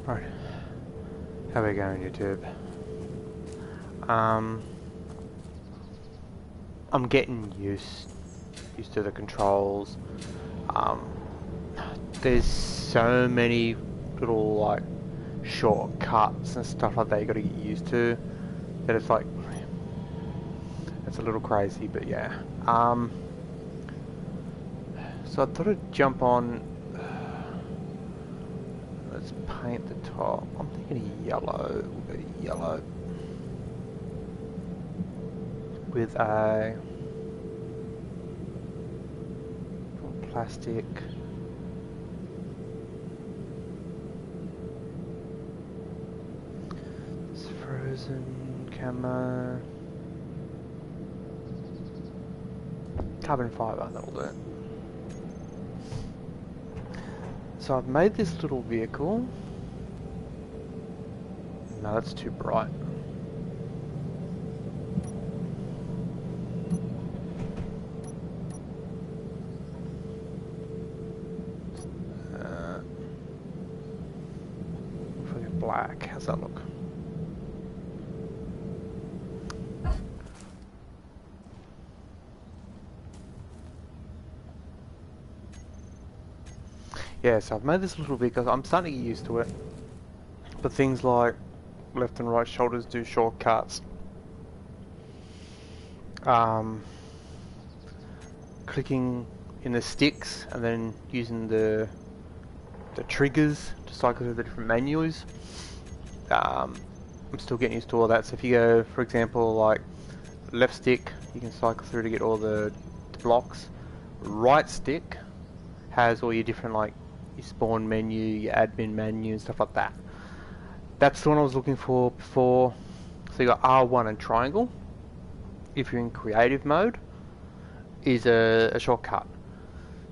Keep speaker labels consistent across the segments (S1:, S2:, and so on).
S1: Right, how we going, YouTube? I'm getting used to the controls. Um, there's so many little like shortcuts and stuff like that you got to get used to that it's like it's a little crazy, but yeah. So I thought I'd jump on. Let's paint the top. I'm thinking yellow. We'll go yellow with a plastic. It's frozen camo. Carbon fibre, that'll do it. So I've made this little vehicle. No, that's too bright. If I get black, how's that look? Yeah, so I've made this little vehicle. I'm starting to get used to it. But things like left and right shoulders do shortcuts. Clicking in the sticks and then using the triggers to cycle through the different menus. I'm still getting used to all that. So if you go, for example, like left stick, you can cycle through to get all the blocks. Right stick has all your different like your spawn menu, your admin menu and stuff like that. That's the one I was looking for before. So you got R1 and triangle. If you're in creative mode, is a shortcut.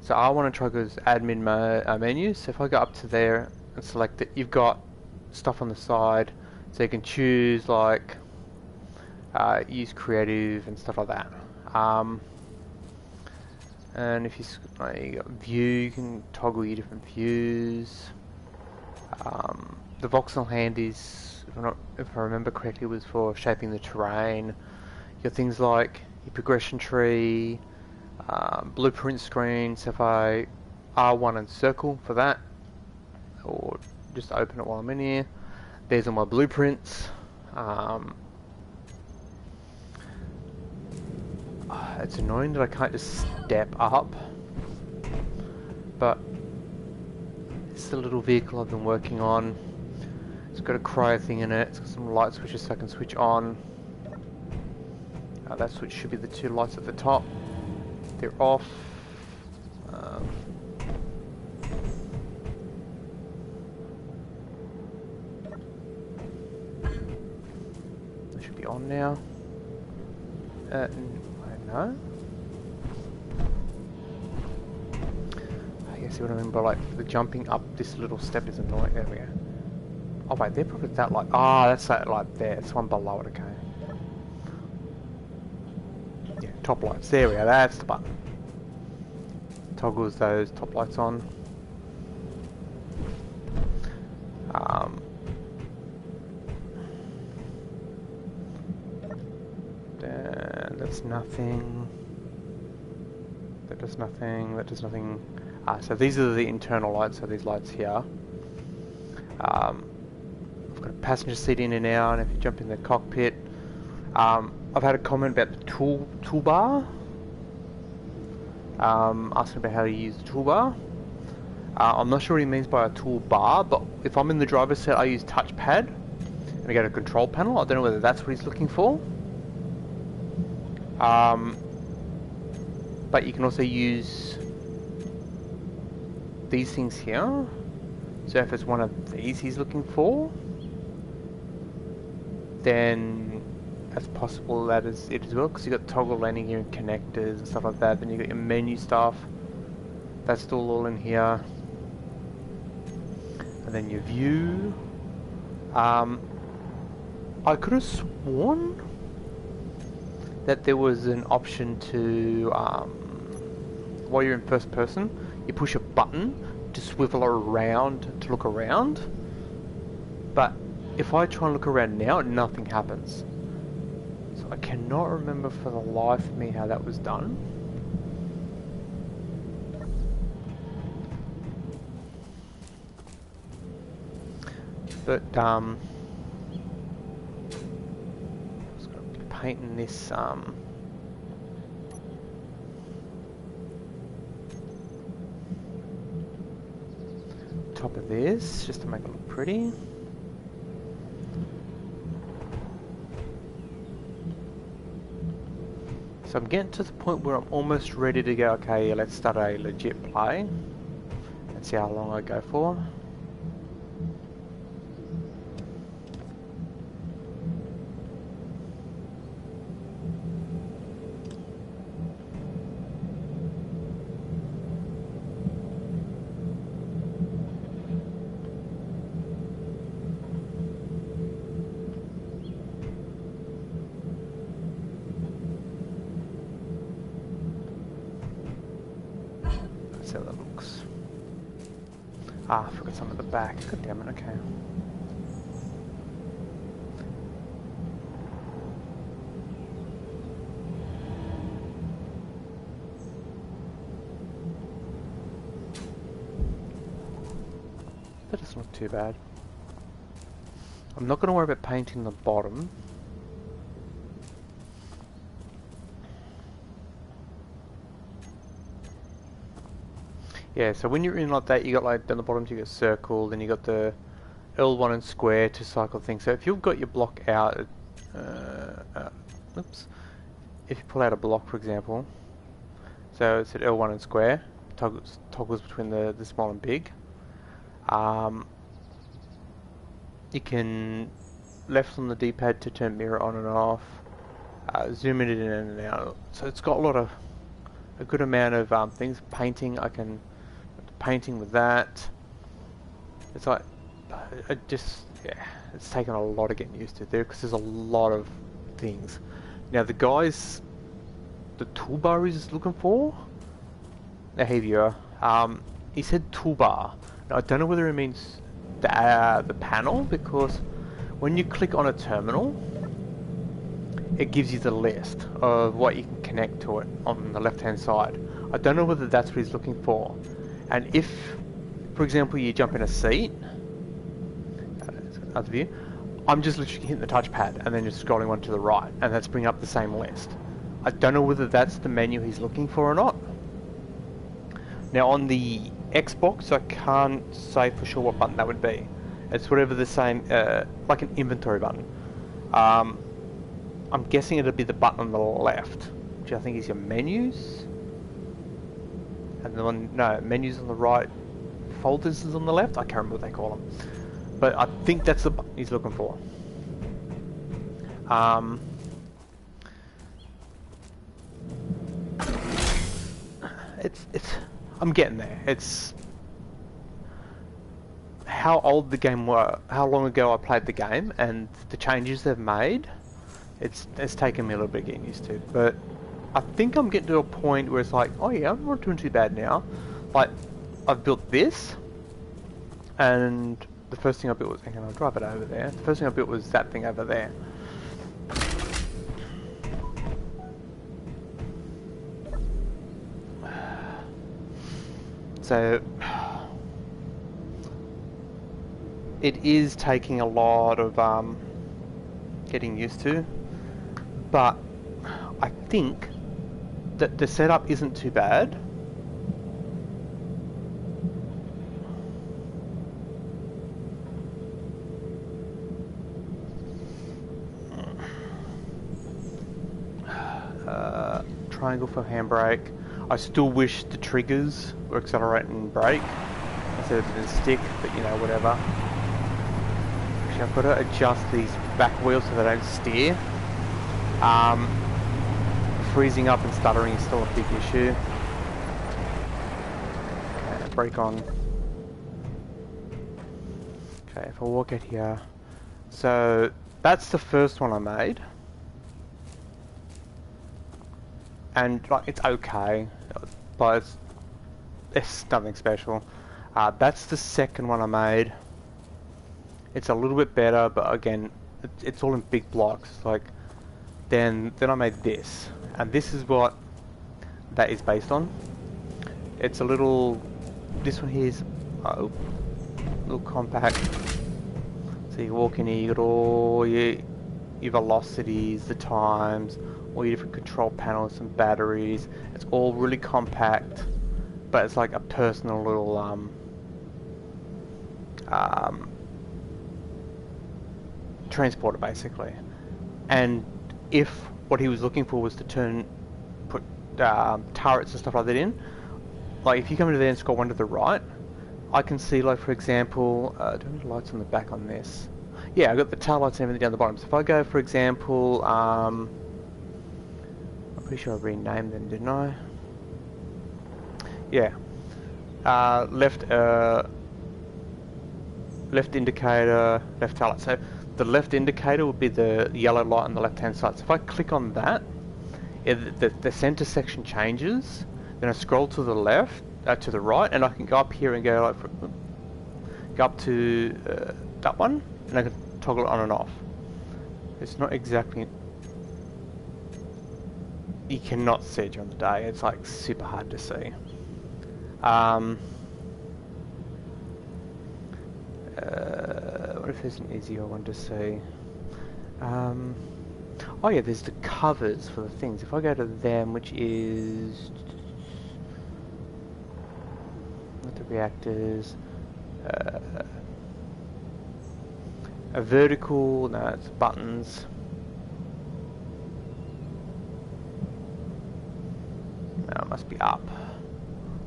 S1: So R1 and triangle is admin menu. So if I go up to there and select it, you've got stuff on the side. So you can choose like use creative and stuff like that. And if you got view, you can toggle your different views. The voxel hand is, if I remember correctly, was for shaping the terrain. You got things like your progression tree, blueprint screen. So if I R1 and circle for that, or just open it while I'm in here, there's all my blueprints. It's annoying that I can't just step up, but it's the little vehicle I've been working on. It's got a cryo thing in it. It's got some light switches so I can switch on. That switch should be the two lights at the top. They're off. They should be on now. No? I see what I mean by like the jumping up this little step is annoying. There we go. Oh wait, they're probably that light. Ah, that's that light there. It's one below it, okay. Yeah, top lights. There we go, that's the button. Toggles those top lights on. Then that's nothing. That does nothing. That does nothing. So these are the internal lights, so these lights here. I've got a passenger seat in and out, and if you jump in the cockpit, I've had a comment about the toolbar, asking about how to use the toolbar. I'm not sure what he means by a toolbar, but if I'm in the driver's seat, I use touchpad, and I go to control panel. I don't know whether that's what he's looking for. But you can also use these things here. So if it's one of these he's looking for, then that's possible that is it as well, because you've got toggle landing here and connectors and stuff like that. Then you've got your menu stuff, that's still all in here. And then your view. I could have sworn that there was an option to, while you're in first person, you push a button to swivel around to look around. But if I try and look around now, nothing happens. So I cannot remember for the life of me how that was done. But just gonna be painting this top of this just to make it look pretty. So I'm getting to the point where I'm almost ready to go, okay, yeah, let's start a legit play and see how long I go for. How that looks. Ah, I forgot some at the back. God damn it, okay. But it's not too bad. I'm not going to worry about painting the bottom. Yeah, so when you're in like that, you got like down the bottom you got circle, then you got the L1 and square to cycle things. So if you've got your block out, oops, if you pull out a block, for example, so it's at L1 and square, toggles between the small and big. You can left on the D-pad to turn mirror on and off, zoom it in and out. So it's got a good amount of things. Painting, I can painting with that. It's like yeah, it's taken a lot of getting used to there because there's a lot of things. Now the guys, the toolbar is looking for. Now hey viewer, he said toolbar. Now I don't know whether it means the panel, because when you click on a terminal, it gives you the list of what you can connect to it on the left hand side. I don't know whether that's what he's looking for. And if, for example, you jump in a seat, other view, I'm just literally hitting the touchpad and then just scrolling one to the right, and that's bringing up the same list. I don't know whether that's the menu he's looking for or not. Now on the Xbox, I can't say for sure what button that would be. It's whatever the same, like an inventory button. I'm guessing it'll be the button on the left, which I think is your menus. And the one, no, menus on the right, folders is on the left. I can't remember what they call them. But I think that's the button he's looking for. I'm getting there. It's how old the game was, how long ago I played the game, and the changes they've made. It's taken me a little bit getting used to, but I think I'm getting to a point where it's like, oh yeah, I'm not doing too bad now. Like, I've built this, and the first thing I built was, hang on, I'll drive it over there. The first thing I built was that thing over there. So, it is taking a lot of getting used to, but I think that the setup isn't too bad. Triangle for handbrake. I still wish the triggers were accelerate and brake instead of the stick, but you know, whatever. Actually, I've got to adjust these back wheels so they don't steer. Freezing up and stuttering is still a big issue. Okay, brake on. Okay, if I walk out here. So, that's the first one I made. And like, it's okay, but it's nothing special. That's the second one I made, It's a little bit better, but again, it's all in big blocks. Like, then I made this, and this is what that is based on. It's a little, this one here is a little compact. So you walk in here, you got all your velocities, the times, all your different control panels and batteries. It's all really compact, but it's like a personal little transporter basically. And if what he was looking for was to put turrets and stuff like that in, like if you come into there and scroll one to the right, I can see, like, for example, do I have lights on the back on this? Yeah, I've got the tail lights and everything down the bottom. So if I go, for example, I'm pretty sure I renamed them, didn't I? Yeah. Left indicator, left tail light. So the left indicator would be the yellow light on the left-hand side. So if I click on that, the center section changes. Then I scroll to the left, to the right, and I can go up here and go go up to that one, and I can toggle it on and off. It's not exactly, you cannot see it during the day. It's like super hard to see. What if there's an easier one to see? Oh yeah, there's the covers for the things. If I go to them, which is with the reactors, a vertical, no, it's buttons. No, it must be up.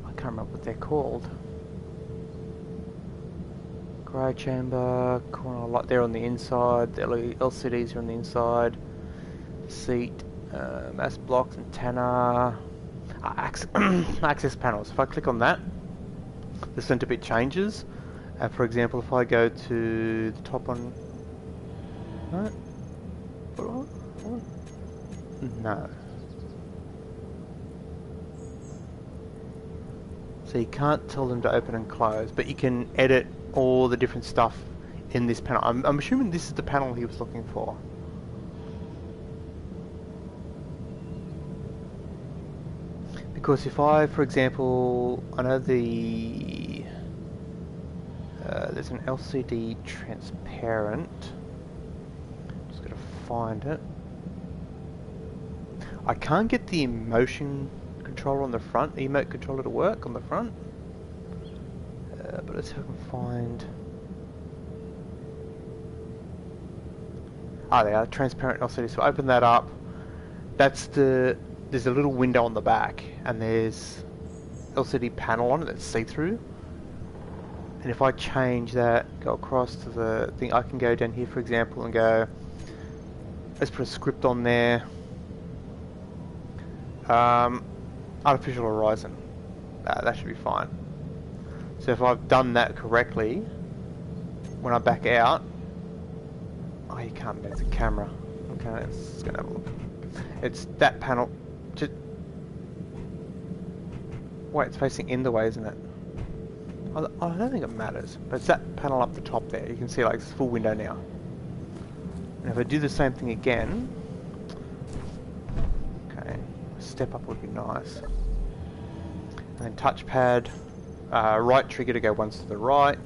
S1: I can't remember what they're called. Grey chamber, corner light there on the inside, the LCDs are on the inside, seat, mass blocks, antenna, access panels. If I click on that, the center bit changes. For example, if I go to the top one, no. So you can't tell them to open and close, but you can edit all the different stuff in this panel. I'm assuming this is the panel he was looking for. Because if I, for example, I know there's an LCD transparent. Just gotta find it. I can't get the motion controller on the front, the emote controller to work on the front. But let's see if I can find. Ah, they are transparent LCD. So open that up. There's a little window on the back, and there's LCD panel on it that's see-through. And if I change that, go across to the thing, I can go down here, for example, and go. Let's put a script on there. Artificial horizon. That should be fine. So if I've done that correctly, when I back out, oh, you can't move the camera. Okay, let's go and have a look. It's that panel. Just wait, it's facing in the way, isn't it? I don't think it matters, but it's that panel up the top there. You can see, like, it's full window now. And if I do the same thing again, okay, step up would be nice. And then touchpad. Right trigger to go once to the right.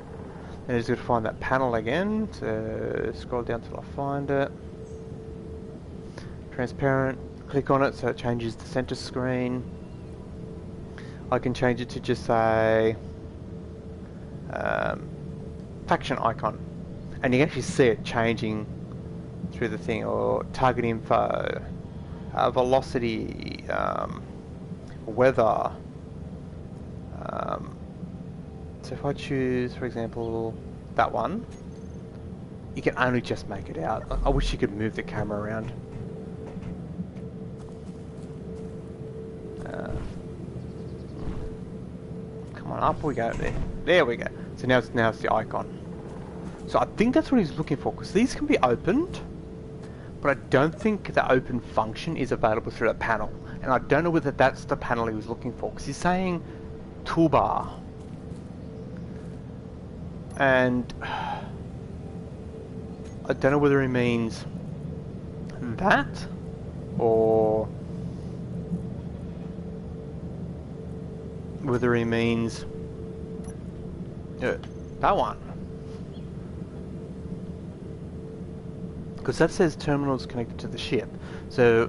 S1: Then it's going to find that panel again. To scroll down till I find it. Transparent. Click on it so it changes the center screen. I can change it to just say faction icon, and you can actually see it changing through the thing. Or target info, velocity, weather. So if I choose, for example, that one, you can only just make it out. I wish you could move the camera around. Come on, up we go there. There we go. So now it's the icon. So I think that's what he's looking for, because these can be opened, but I don't think the open function is available through that panel. And I don't know whether that's the panel he was looking for, because he's saying toolbar. And I don't know whether he means that or whether he means that one. Because that says terminals connected to the ship. So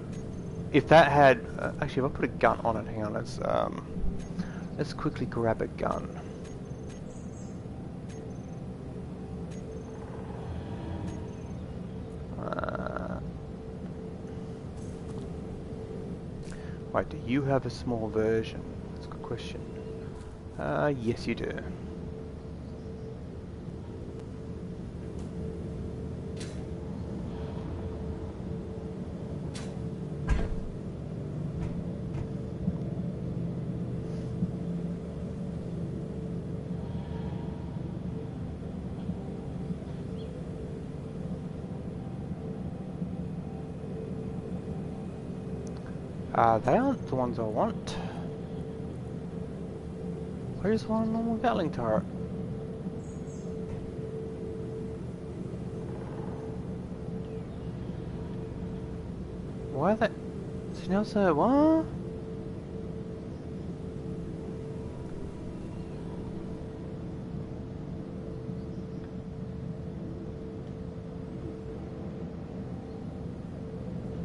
S1: if that had actually, if I put a gun on it, hang on, let's quickly grab a gun. Wait, do you have a small version? That's a good question. Yes you do. They aren't the ones I want. Where's one normal Gatling turret? Why are they? So what?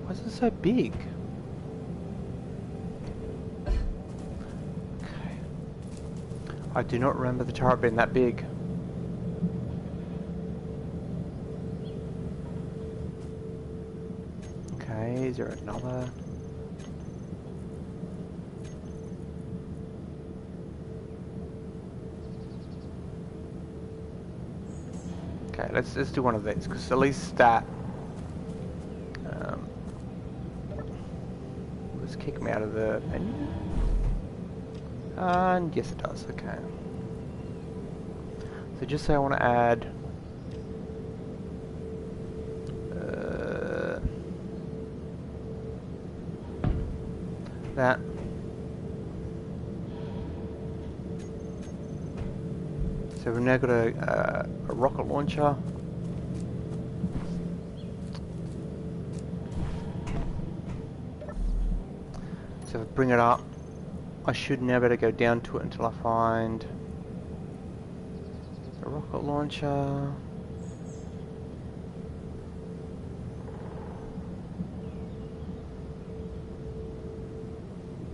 S1: Why is it so big? I do not remember the turret being that big. Okay, is there another? Okay, let's do one of these, because at least that let's kick me out of the menu. And yes it does, okay. So just say I want to add that. So we've now got a rocket launcher. So if I bring it up, I should now better go down to it until I find a rocket launcher.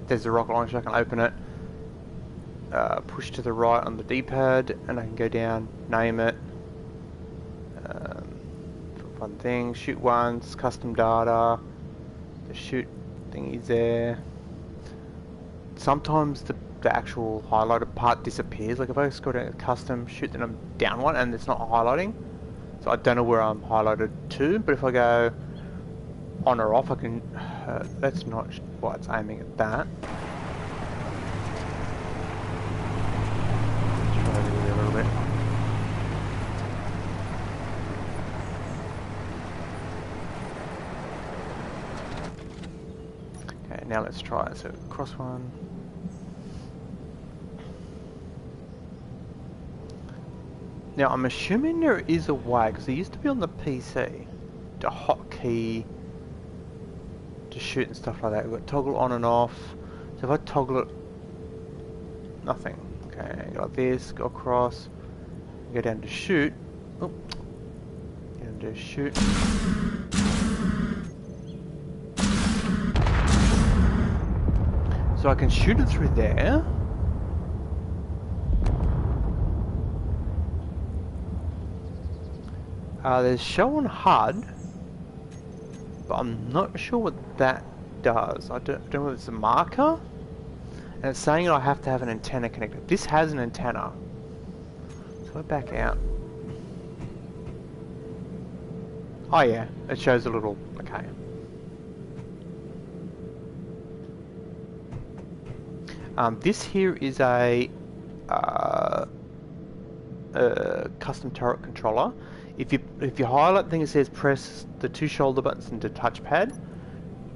S1: There's the rocket launcher, I can open it, push to the right on the D-pad, and I can go down, name it, fun thing, shoot once, custom data, the shoot thing is there. Sometimes the actual highlighted part disappears. Like if I just go down to custom, shoot, then I'm down one and it's not highlighting. So I don't know where I'm highlighted to, but if I go on or off, I can, that's not why it's aiming at that. Try to do it a little bit. Okay, now let's try it. So cross one. Now I'm assuming there is a way, because it used to be on the PC, to hotkey to shoot and stuff like that. We've got toggle on and off. So if I toggle it, nothing. Okay, go like this, go across, go down to shoot. Oh, go down to shoot. So I can shoot it through there. There's show on HUD, but I'm not sure what that does. I don't know if it's a marker, and it's saying I have to have an antenna connected. This has an antenna, so I back out. Oh yeah, it shows a little, okay. This here is a custom turret controller. If you highlight the thing that says press the two shoulder buttons into touchpad,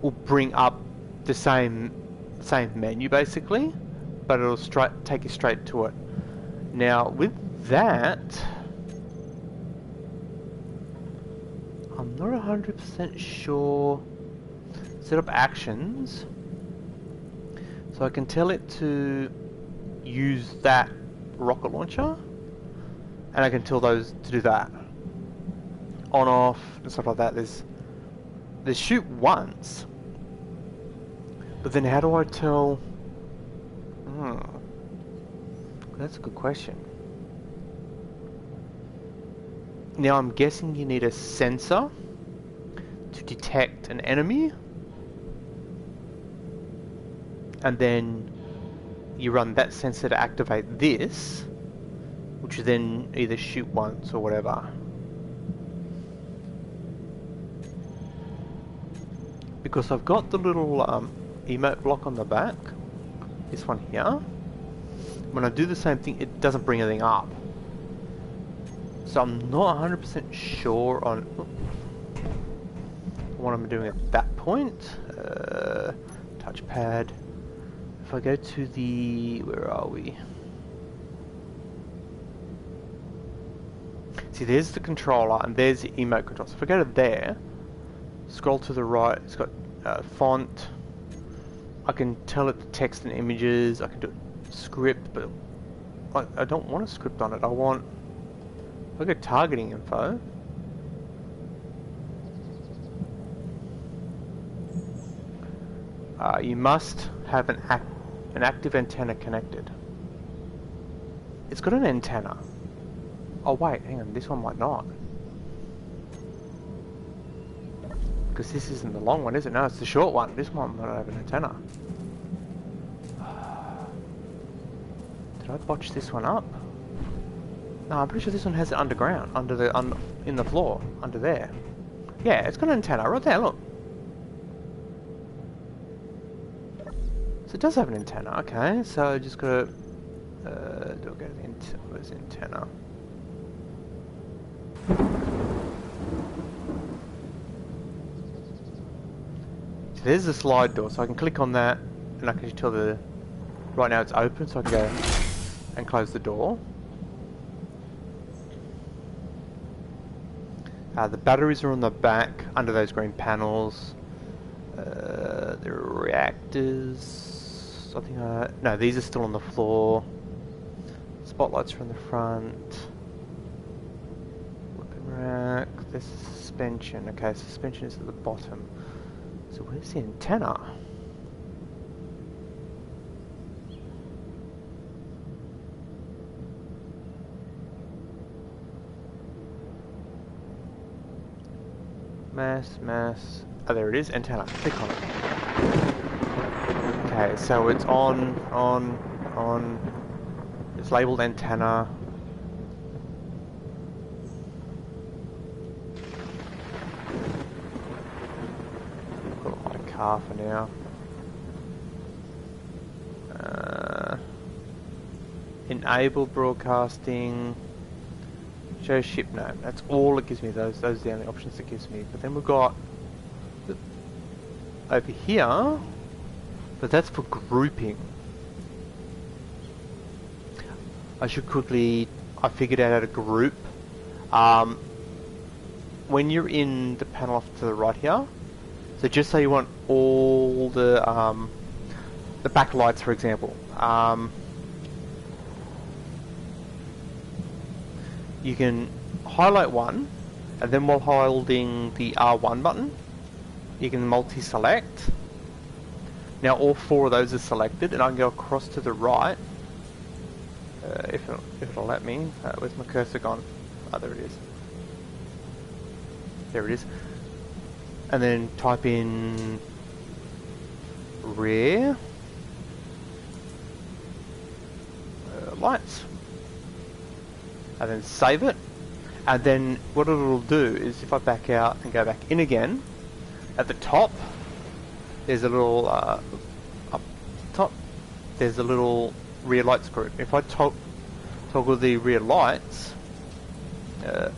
S1: will bring up the same menu basically, but it'll take you straight to it. Now with that, I'm not 100% sure. Set up actions. So I can tell it to use that rocket launcher. And I can tell those to do that. On, off, and stuff like that. There's shoot once. But then how do I tell... That's a good question. Now I'm guessing you need a sensor to detect an enemy. And then you run that sensor to activate this, which then either shoot once or whatever. Because I've got the little emote block on the back, this one here. When I do the same thing, it doesn't bring anything up. So I'm not 100% sure on what I'm doing at that point. Touchpad. If I go to the... where are we? See, there's the controller and there's the emote control. So if I go to there, scroll to the right, it's got font. I can tell it the text and images. I can do script, but I don't want a script on it. I want... if I go targeting info, you must have an active antenna connected. It's got an antenna. Oh wait, hang on, this one might not. Because this isn't the long one, is it? No, it's the short one. This one might have an antenna. Did I botch this one up? No, I'm pretty sure this one has it underground, in the floor, under there. Yeah, it's got an antenna right there, look. So it does have an antenna, okay, so I just gotta, do I go to the where's the antenna? So there's the slide door, so I can click on that, and I can just tell right now it's open, so I can go and close the door. The batteries are on the back, under those green panels. The reactors... I think no, these are still on the floor. Spotlights are on the front. Weapon rack. There's suspension. Okay, suspension is at the bottom. So where's the antenna? Mass. Oh, there it is. Antenna. Click on it. Okay, so it's on. It's labeled antenna. Put it on my car for now. Enable broadcasting. Show ship name. That's all it gives me. Those are the only options it gives me. But then we've got over here, but that's for grouping. I figured out how to group. When you're in the panel off to the right here, so just say you want all the backlights, for example. You can highlight one, and then while holding the R1 button, you can multi-select. Now all four of those are selected, and I can go across to the right, if it'll let me. Where's my cursor gone? Oh, there it is. There it is. And then type in rear lights. And then save it, and then what it'll do is if I back out and go back in again, at the top there's a little up top there's a little rear lights group. If I toggle the rear lights, I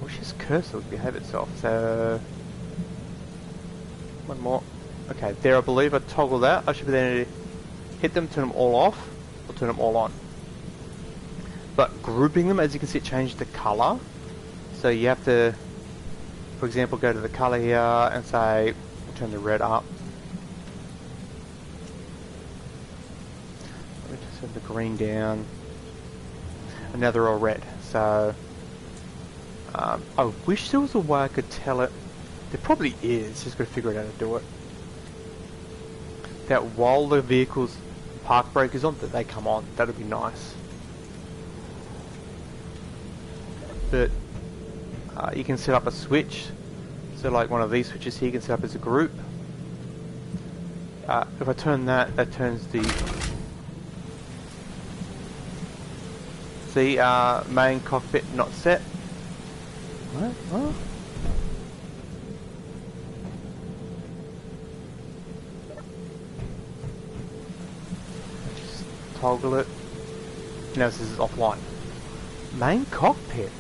S1: wish this cursor would behave itself. So one more. Okay, there, I believe I toggle that. I should be able to hit them, turn them all off, or turn them all on. But grouping them, as you can see, it changed the colour. So you have to For example, go to the color here and say, turn the red up. Let me just turn the green down. And now they're all red. So, I wish there was a way I could tell it. There probably is, just gotta figure out how to do it. That while the vehicle's park brake is on, that they come on. That would be nice. But you can set up a switch. So like one of these switches here, you can set up as a group. If I turn that, that turns the main cockpit not set. What? Huh? Just toggle it. Now this is offline. Main cockpit.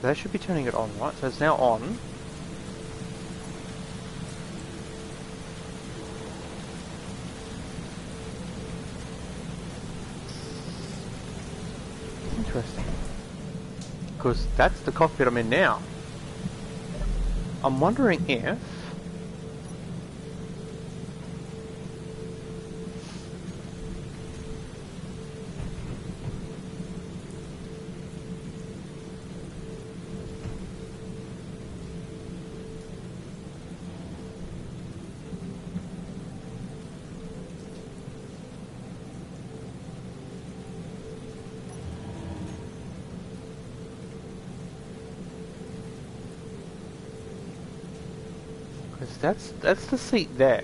S1: That should be turning it on, right? So it's now on. Interesting. Because that's the cockpit I'm in now. I'm wondering if... That's the seat there.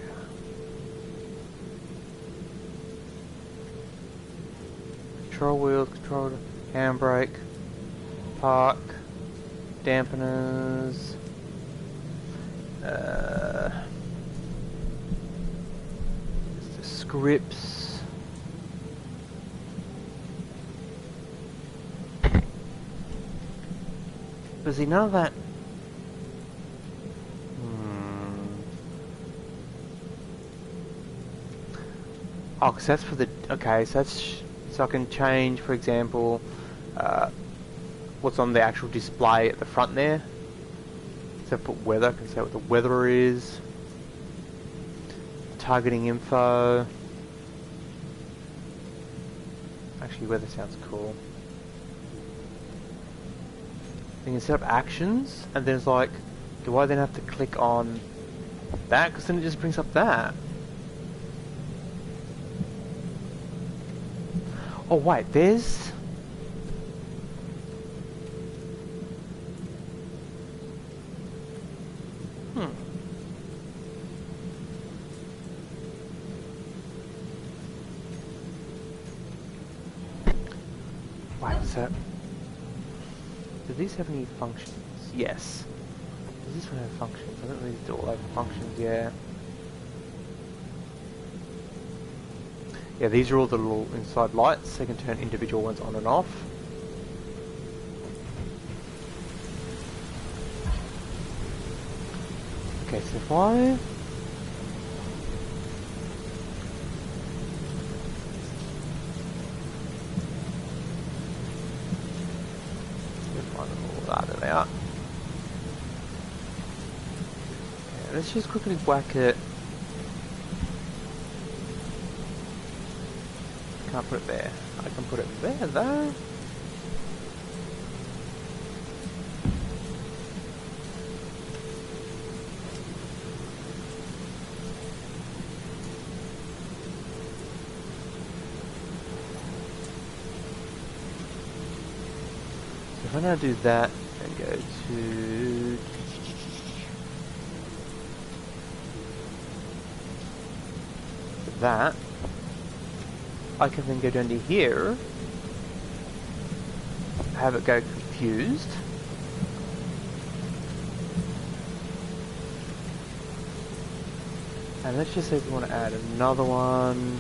S1: Control wheels, control handbrake, park, dampeners. The scripts. But see, none of that. Oh, because that's for the... Okay, so that's... So I can change, for example, what's on the actual display at the front there. So I put weather, I can say what the weather is. Targeting info. Actually, weather sounds cool. You can set up actions, and then it's like, do I then have to click on that? Because then it just brings up that. Oh wait, there's... Wait, so... Do these have any functions? Yes. Does this one have functions? I don't really do all have functions, yeah. Yeah, these are all the little inside lights, so you can turn individual ones on and off. Okay, so if I... There they are. Okay, let's just quickly whack it. Can't put it there. I can put it there though. So if I now do that and go to that, I can then go down to here, have it go confused, and let's just say we want to add another one.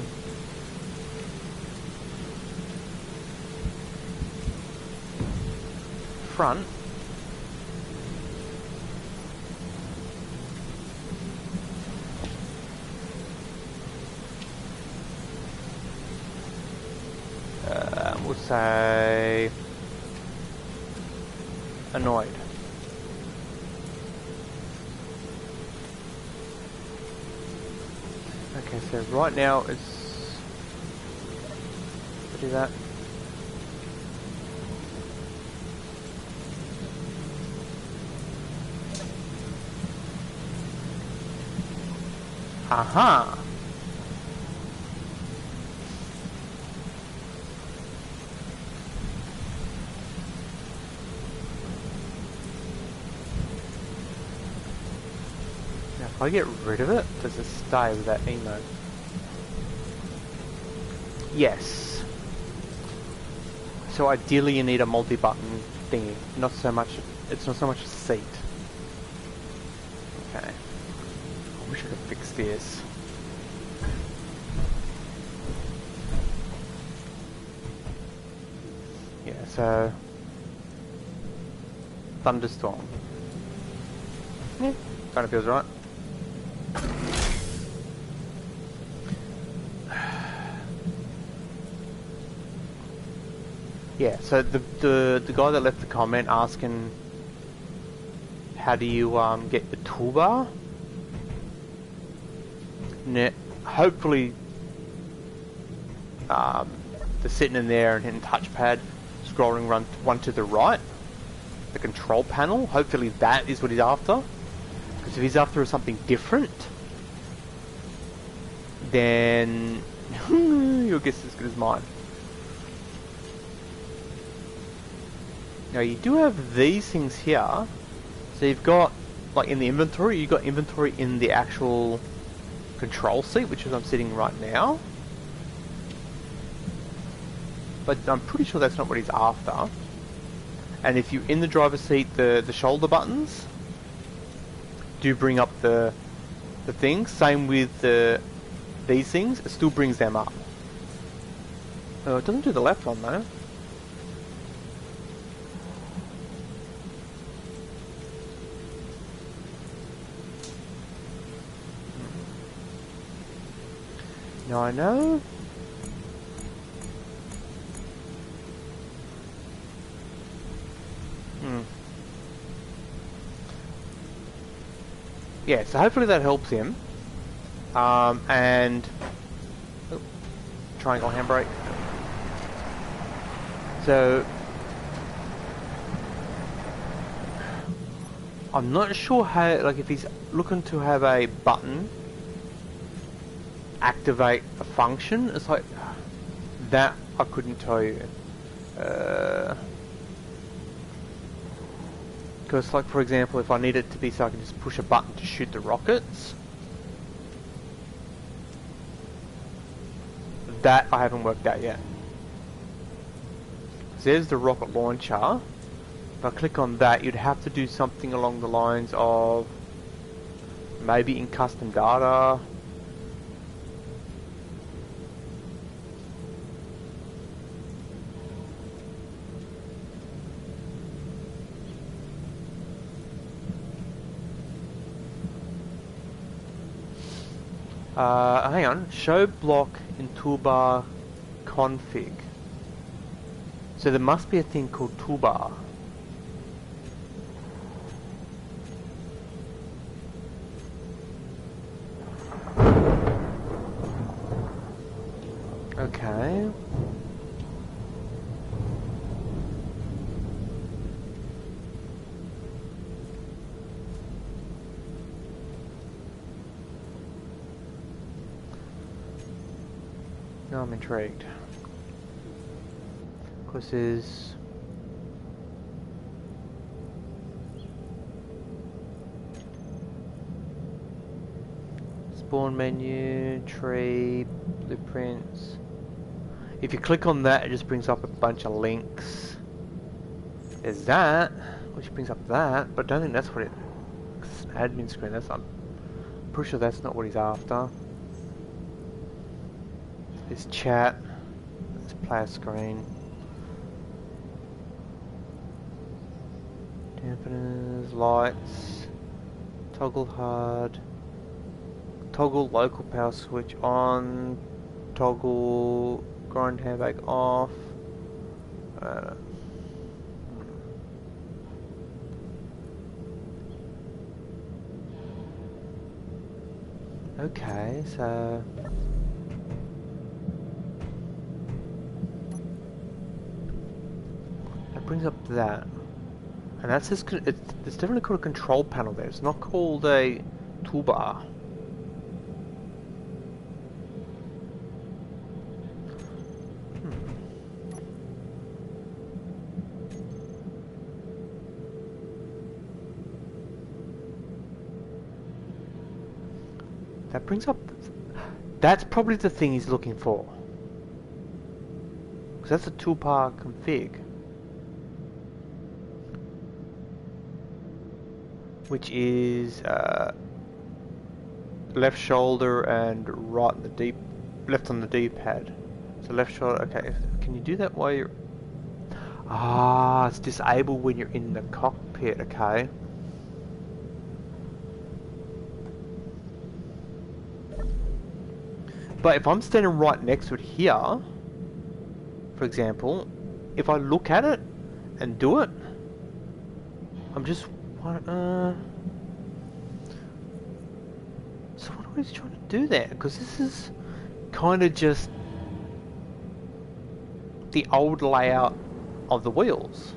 S1: Front. We'll say annoyed. Okay, so right now it's do that. Aha! Now if I get rid of it, does it stay with that emote? Yes. So ideally you need a multi-button thingy, not so much, it's not so much a seat. Okay. I wish I could fix this. Yeah, so thunderstorm. Yeah, kind of feels right. Yeah, so the guy that left the comment asking how do you get the toolbar? Hopefully they're sitting in there and hitting touchpad, scrolling one to the right, the control panel. Hopefully that is what he's after. Because if he's after something different, then your guess is as good as mine. Now you do have these things here. So you've got, like in the inventory, you've got inventory in the actual control seat, which is I'm sitting right now. But I'm pretty sure that's not what he's after. And if you're in the driver's seat, the shoulder buttons do bring up the things. Same with these things, it still brings them up. Oh, it doesn't do the left one though. Now I know. Yeah, so hopefully that helps him. And triangle handbrake. So I'm not sure how, like if he's looking to have a button activate a function, it's like that I couldn't tell you. Because like for example, if I need it to be so I can just push a button to shoot the rockets, that I haven't worked out yet. So there's the rocket launcher. If I click on that, you'd have to do something along the lines of maybe in custom data. Hang on, show block in toolbar config. So there must be a thing called toolbar. Okay. Now I'm intrigued. Because there's spawn menu, tree, blueprints. If you click on that, it just brings up a bunch of links. There's that, which brings up that, but I don't think that's what it's an admin screen. I'm pretty sure that's not what he's after. There's chat. There's player screen. Dampeners, lights, toggle hard, toggle local power switch on, toggle grind handbrake off, Uh, okay, so that brings up that, and that's just it's definitely called a control panel there. It's not called a toolbar. That brings up... That's probably the thing he's looking for. Because that's a toolbar config. Which is left shoulder and right on the D... left on the D-pad. So left shoulder... Okay, can you do that while you're... Ah, it's disabled when you're in the cockpit, okay. But if I'm standing right next to it here, for example, if I look at it and do it, I'm just... So what are we trying to do there? Because this is kind of just the old layout of the wheels.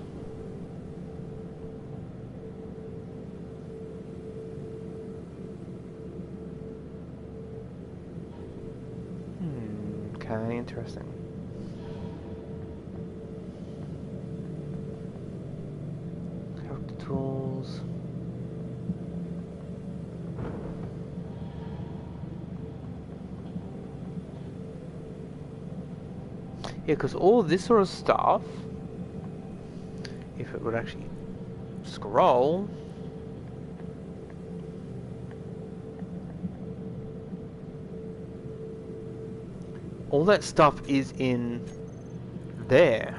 S1: Okay, interesting. Character tools. Yeah, because all this sort of stuff, if it would actually scroll, all that stuff is in there.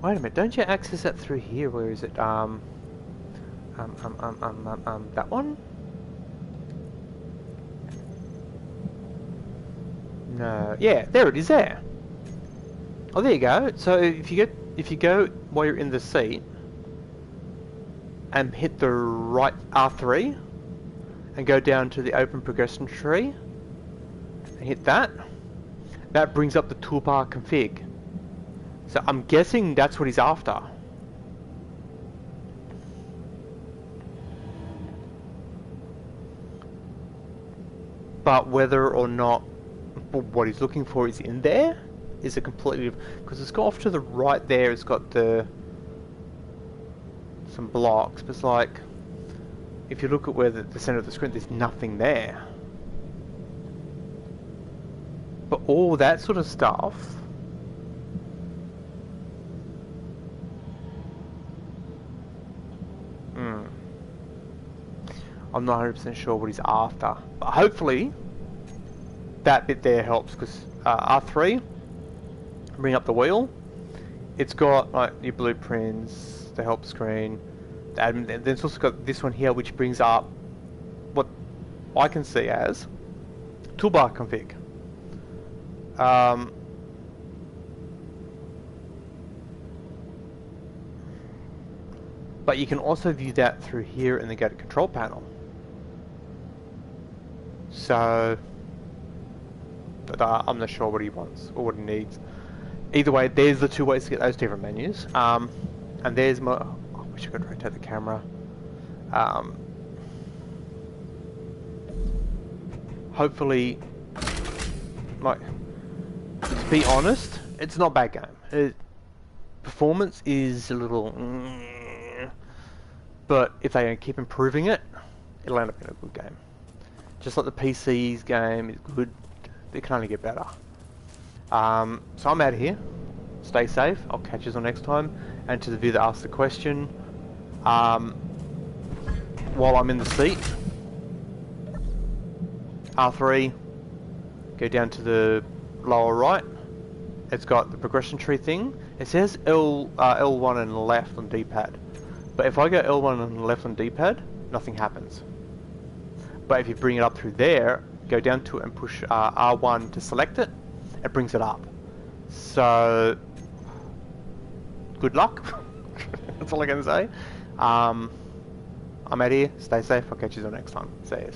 S1: Wait a minute, don't you access that through here? Where is it? That one? No. Yeah, there it is there. Oh, there you go. So if you go while you're in the seat and hit the right R3 and go down to the open progression tree and hit that, that brings up the toolbar config. So I'm guessing that's what he's after. But whether or not what he's looking for is in there is a completely... Because it's got off to the right there, it's got some blocks, but it's like... If you look at where the center of the screen, there's nothing there. But all that sort of stuff... I'm not 100% sure what he's after, but hopefully that bit there helps, because R3, bring up the wheel, it's got like your blueprints, the help screen, the admin, then it's also got this one here which brings up what I can see as toolbar config. But you can also view that through here and then go to control panel. So, but I'm not sure what he wants or what he needs. Either way, there's the two ways to get those different menus. And there's my... Oh, I wish I could rotate the camera. Hopefully, like, to be honest, it's not a bad game. Performance is a little... but if they keep improving it, it'll end up being a good game. Just like the PC's game is good, it can only get better. So I'm out of here. Stay safe. I'll catch you on next time. And to the viewer that asked the question, while I'm in the seat, R3, go down to the lower right, it's got the progression tree thing. It says L1 and left on D-pad. But if I go L1 and left on D-pad, nothing happens. But if you bring it up through there, go down to it and push R1 to select it, it brings it up. So, good luck. That's all I can say. I'm out here. Stay safe. I'll catch you the next time. See you.